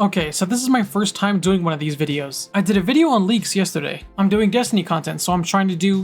Okay, so this is my first time doing one of these videos. I did a video on leaks yesterday. I'm doing Destiny content, so I'm trying to do,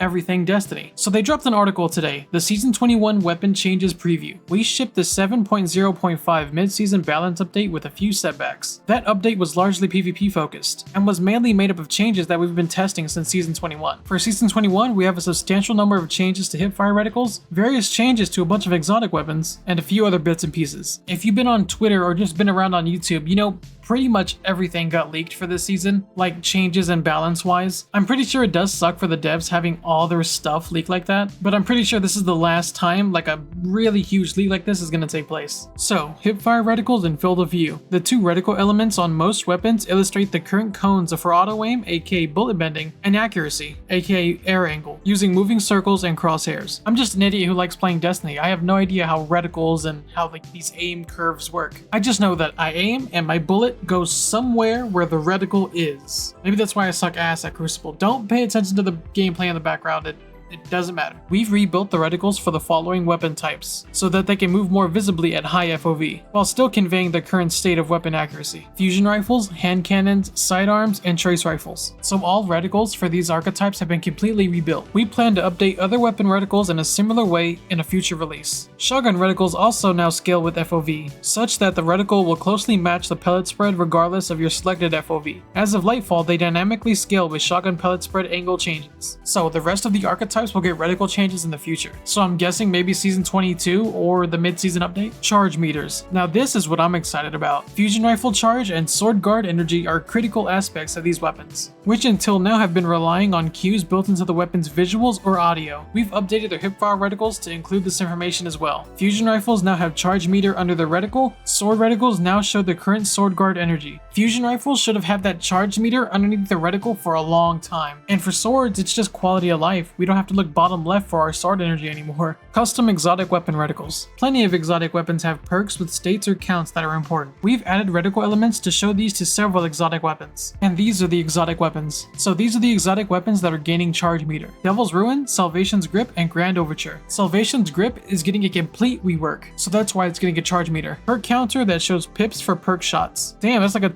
everything Destiny. So they dropped an article today, the Season 21 Weapon Changes Preview. We shipped the 7.0.5 mid-season balance update with a few setbacks. That update was largely PvP focused, and was mainly made up of changes that we've been testing since Season 21. For Season 21, we have a substantial number of changes to hipfire reticles, various changes to a bunch of exotic weapons, and a few other bits and pieces. If you've been on Twitter or just been around on YouTube, pretty much everything got leaked for this season, like changes and balance wise. I'm pretty sure it does suck for the devs having all their stuff leaked like that, but I'm pretty sure this is the last time like a really huge leak like this is gonna take place. So, hipfire reticles in field of view. The two reticle elements on most weapons illustrate the current cones for auto aim, aka bullet bending, and accuracy, aka air angle, using moving circles and crosshairs. I'm just an idiot who likes playing Destiny. I have no idea how reticles and how these aim curves work. I just know that I aim and my bullet goes somewhere where the reticle is. Maybe that's why I suck ass at Crucible. Don't pay attention to the gameplay in the background. It doesn't matter. We've rebuilt the reticles for the following weapon types, so that they can move more visibly at high FOV, while still conveying the current state of weapon accuracy. Fusion rifles, hand cannons, sidearms, and trace rifles. So all reticles for these archetypes have been completely rebuilt. We plan to update other weapon reticles in a similar way in a future release. Shotgun reticles also now scale with FOV, such that the reticle will closely match the pellet spread regardless of your selected FOV. As of Lightfall, they dynamically scale with shotgun pellet spread angle changes. So the rest of the archetypes will get reticle changes in the future. So I'm guessing maybe Season 22 or the mid-season update? Charge meters. Now this is what I'm excited about. Fusion rifle charge and sword guard energy are critical aspects of these weapons, which until now have been relying on cues built into the weapon's visuals or audio. We've updated their hipfire reticles to include this information as well. Fusion rifles now have charge meter under the reticle. Sword reticles now show the current sword guard energy. Fusion rifles should have had that charge meter underneath the reticle for a long time. And for swords, it's just quality of life. We don't have to look bottom left for our sword energy anymore. Custom exotic weapon reticles. Plenty of exotic weapons have perks with states or counts that are important. We've added reticle elements to show these to several exotic weapons. And these are the exotic weapons. So these are the exotic weapons that are gaining charge meter. Devil's Ruin, Salvation's Grip, and Grand Overture. Salvation's Grip is getting a complete rework, so that's why it's getting a charge meter. Perk counter that shows pips for perk shots. Damn, that's like a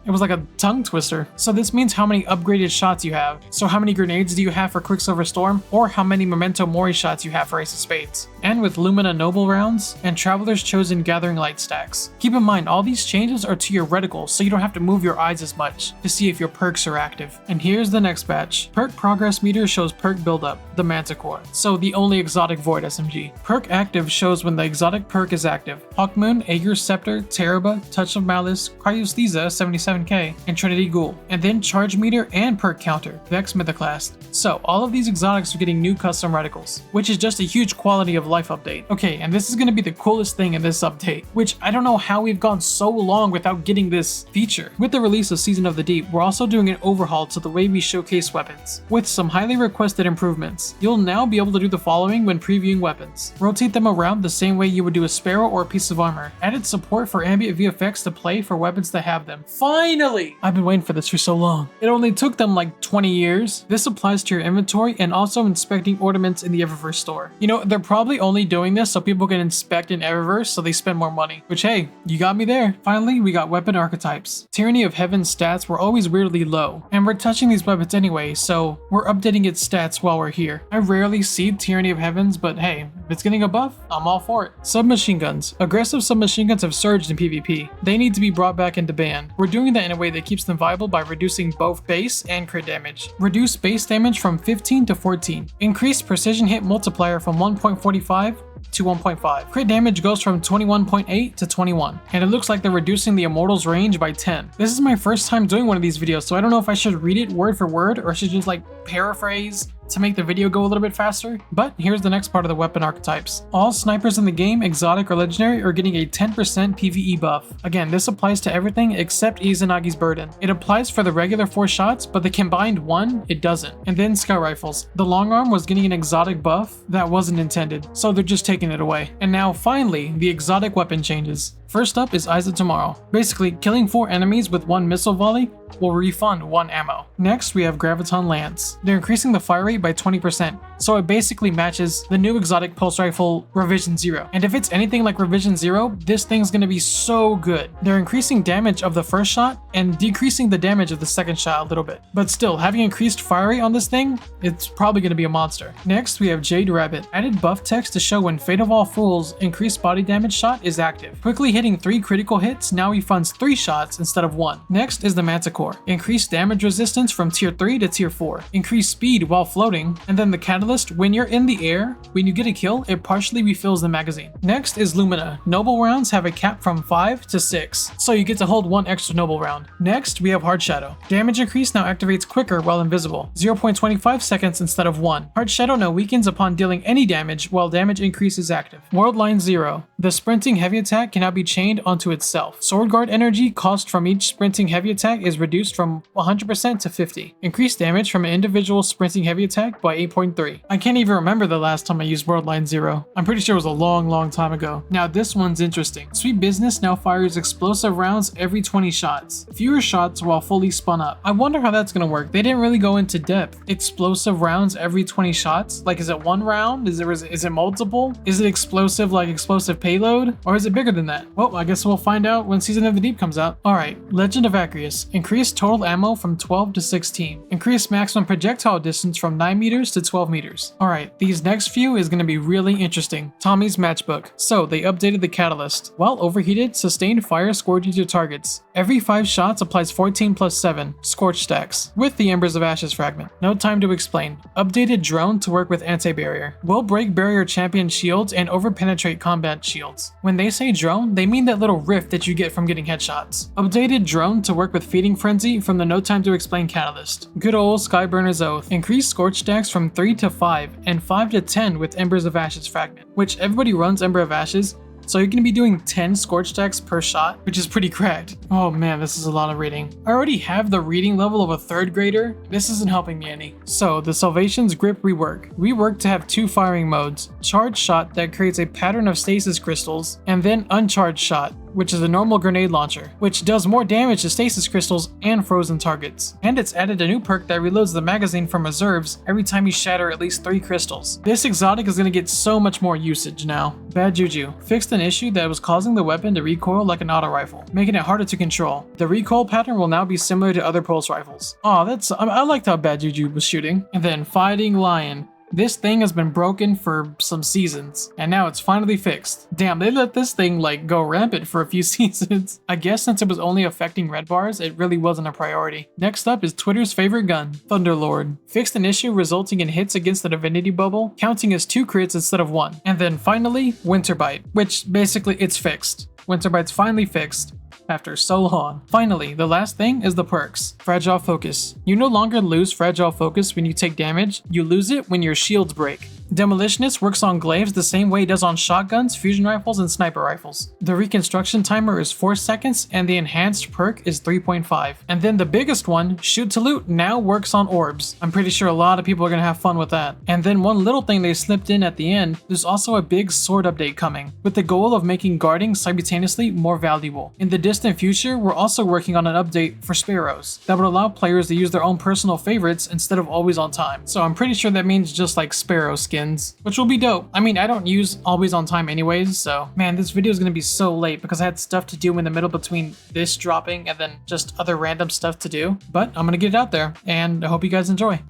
it was like a tongue twister. So this means how many upgraded shots you have. So how many grenades do you have for Quicksilver Storm, or how many Memento Mori shots you have for Ace of Spades. And with Lumina Noble rounds and Traveler's Chosen Gathering Light stacks. Keep in mind, all these changes are to your reticle, so you don't have to move your eyes as much to see if your perks are active. And here's the next batch. Perk progress meter shows perk buildup, the Manticore, so the only exotic void SMG. Perk active shows when the exotic perk is active. Hawkmoon, Aegir's Scepter, Teraba, Touch of Malice, Cryosthesia 77k, and Trinity Ghoul. And then charge meter and perk counter, Vex Mythoclast. So all of these exotics are getting new custom reticles, which is just a huge quality of life update. Okay, and this is going to be the coolest thing in this update, which I don't know how we've gone so long without getting this feature. With the release of Season of the Deep, we're also doing an overhaul to the way we showcase weapons, with some highly requested improvements. You'll now be able to do the following when previewing weapons. Rotate them around the same way you would do a Sparrow or a piece of armor. Added support for ambient VFX to play for weapons that have them. Finally! I've been waiting for this for so long. It only took them like 20 years. This applies to your inventory and also inspecting ornaments in the Eververse store. They're probably only doing this so people can inspect in Eververse so they spend more money. Which hey, you got me there. Finally, we got weapon archetypes. Tyranny of Heaven's stats were always weirdly low, and we're touching these weapons anyway, so we're updating its stats while we're here. I rarely see Tyranny of Heavens, but hey, if it's getting a buff, I'm all for it. Submachine guns. Aggressive submachine guns have surged in PvP. They need to be brought back into ban. We're doing that in a way that keeps them viable by reducing both base and crit damage. Reduce base damage from 15 to 14. Increase precision hit multiplier from 1.45 to 1.5. Crit damage goes from 21.8 to 21, and it looks like they're reducing the Immortals range by 10. This is my first time doing one of these videos, so I don't know if I should read it word for word or I should just paraphrase to make the video go a little bit faster. But here's the next part of the weapon archetypes. All snipers in the game, exotic or legendary, are getting a 10% PvE buff. Again, this applies to everything except Izanagi's Burden. It applies for the regular 4 shots, but the combined 1, it doesn't. And then scout rifles. The long arm was getting an exotic buff that wasn't intended, so they're just taking it away. And now finally, the exotic weapon changes. First up is Eyes of Tomorrow. Basically, killing 4 enemies with 1 missile volley will refund 1 ammo. Next, we have Graviton Lance. They're increasing the fire rate by 20%, so it basically matches the new exotic pulse rifle Revision 0. And if it's anything like Revision 0, this thing's gonna be so good. They're increasing damage of the first shot and decreasing the damage of the second shot a little bit. But still, having increased fire rate on this thing, it's probably gonna be a monster. Next, we have Jade Rabbit. Added buff text to show when Fate of All Fools increased body damage shot is active. Quickly hitting 3 critical hits now refunds 3 shots instead of 1. Next is the Manticore. Increased damage resistance from tier 3 to tier 4. Increased speed while floating. And then the Catalyst, when you're in the air, when you get a kill, it partially refills the magazine. Next is Lumina. Noble rounds have a cap from 5 to 6, so you get to hold 1 extra noble round. Next, we have Hard Shadow. Damage increase now activates quicker while invisible, 0.25 seconds instead of 1. Hard Shadow now weakens upon dealing any damage while damage increase is active. World Line 0. The sprinting heavy attack can now be chained onto itself. Sword Guard energy cost from each sprinting heavy attack is reduced from 100% to 50. Increased damage from an individual sprinting heavy attack by 8.3. I can't even remember the last time I used World Line 0. I'm pretty sure it was a long time ago. Now this one's interesting. Sweet Business now fires explosive rounds every 20 shots. Fewer shots while fully spun up. I wonder how that's gonna work. They didn't really go into depth. Explosive rounds every 20 shots? Like, is it 1 round? Is it multiple? Is it explosive like explosive payload? Or is it bigger than that? Well, I guess we'll find out when Season of the Deep comes out. Alright, Legend of Acrius. Increased total ammo from 12 to 16. Increased maximum projectile distance from 9 meters to 12 meters. Alright, these next few is gonna be really interesting. Tommy's Matchbook. So, they updated the Catalyst. While overheated, sustained fire scorches your targets. Every 5 shots applies 14 plus 7 scorch stacks with the Embers of Ashes fragment. No time to explain. Updated drone to work with anti-barrier. Will break barrier champion shields and over-penetrate combat shields. When they say drone, they mean that little rift that you get from getting headshots. Updated drone to work with Feeding Frenzy from the No Time to Explain Catalyst. Good old Skyburner's Oath. Increased scorch stacks from 3 to 5 and 5 to 10 with Embers of Ashes fragment, which everybody runs Ember of Ashes, so you're gonna be doing 10 scorch stacks per shot, which is pretty cracked. Oh man, this is a lot of reading. I already have the reading level of a 3rd grader. This isn't helping me any. So the Salvation's Grip rework. Rework to have 2 firing modes. Charged shot that creates a pattern of stasis crystals, and then uncharged shot, which is a normal grenade launcher, which does more damage to stasis crystals and frozen targets. And it's added a new perk that reloads the magazine from reserves every time you shatter at least 3 crystals. This exotic is gonna get so much more usage now. Bad Juju. Fixed an issue that was causing the weapon to recoil like an auto rifle, making it harder to control. The recoil pattern will now be similar to other pulse rifles. Oh, I liked how Bad Juju was shooting. And then Fighting Lion. This thing has been broken for some seasons, and now it's finally fixed. Damn, they let this thing like go rampant for a few seasons. I guess since it was only affecting red bars, it really wasn't a priority. Next up is Twitter's favorite gun, Thunderlord. Fixed an issue resulting in hits against the Divinity Bubble, counting as 2 crits instead of 1. And then finally, Winterbite, which basically it's fixed. Winterbite's finally fixed. After so long. Finally, the last thing is the perks. Fragile Focus. You no longer lose Fragile Focus when you take damage, you lose it when your shields break. Demolitionist works on glaives the same way it does on shotguns, fusion rifles, and sniper rifles. The reconstruction timer is 4 seconds and the enhanced perk is 3.5. And then the biggest one, Shoot to Loot, now works on orbs. I'm pretty sure a lot of people are gonna have fun with that. And then one little thing they slipped in at the end, there's also a big sword update coming, with the goal of making guarding simultaneously more valuable. In the distant future, we're also working on an update for Sparrows that would allow players to use their own personal favorites instead of always on time. So I'm pretty sure that means just like Sparrow skins, which will be dope. I mean, I don't use always on time anyways, so man, this video is gonna be so late because I had stuff to do in the middle between this dropping and then just other random stuff to do. But I'm gonna get it out there, and I hope you guys enjoy.